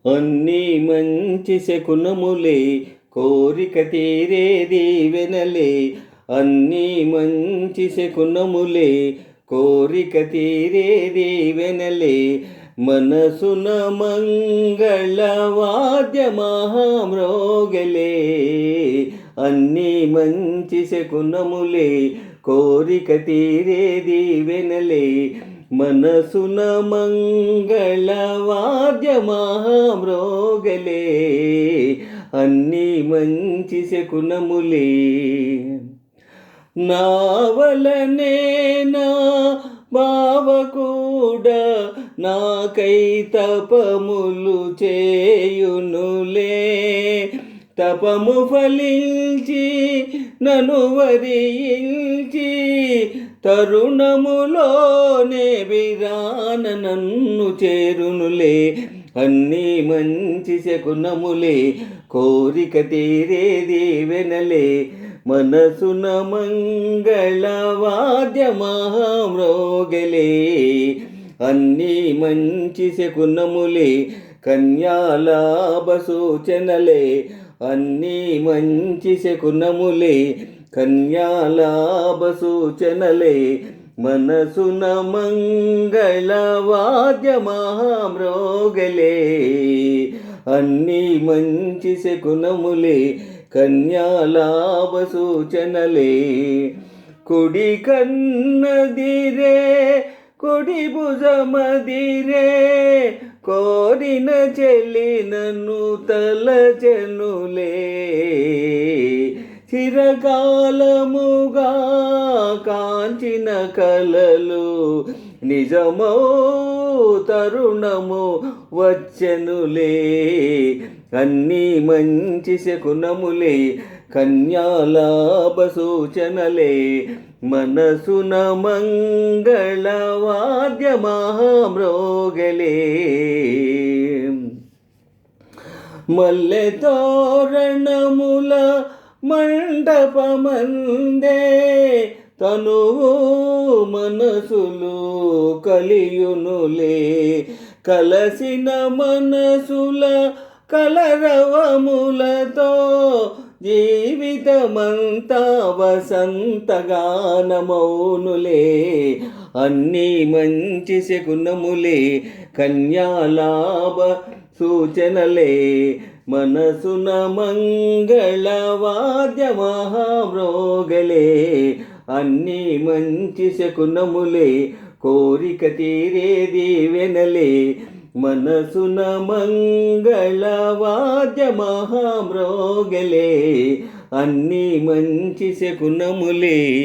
అన్నీ మంచి శకునములే, కోరిక తీరే దీవెనలే. అన్నీ మంచి శకునములే, కోరిక తీరే దీవెనలే. మనసున మంగళవాద్య మహామ్రోగలే. అన్నీ మంచి శకునములే, కోరిక తీరే దీవెనలే. మనసున మంగళవాద్య మహామ్రోగలే. అన్నీ మంచి శకునములే. నా వలనే నా బావ కూడా నాకై తపములు చేయునులే. తపము ఫలించి నను వరించి తరుణములోనే విరాన నన్ను చేరునులే. అన్నీ మంచి శకునములే, కోరిక తీరే దీవెనలే. మనసున మంగళవాద్య మహామ్రోగలే. అన్నీ మంచి శకునములే, కన్యాలాభ సూచనలే. అన్నీ మంచి శకునములే, కన్యాలాభ సూచనలే. మనసున మంగళవాద్య మహామ్రోగలే. అన్నీ మంచి శకునములే, కన్యాలాభ సూచనలే. కుడి కన్నదిరే, కుడి భుజమదిరే, కోరిన చెల్లి నన్ను తలచెనులే. చిరకాలముగా కాంచిన కలలు నిజమౌ తరుణము వచ్చెనులే. అన్నీ మంచి శకునములే, కన్యాలాభ సూచనలే. మనసున మంగళవాద్య మహామ్రోగలే. మల్లె తోరణముల మండపమందే తనువు మనసులు కలియునులే. కలసిన మనసుల కలరవములతో జీవితమంతా వసంతగానమౌనులే. అన్నీ మంచి శకునములే, కన్యాలాభ సూచనలే. మనసున మంగళవాద్య మహామ్రోగలే. అన్నీ మంచి శకునములే, కోరిక తీరే దీవెనలే. మనసున మంగళవాద్య మహామ్రోగలే. అన్నీ మంచి శకునములే.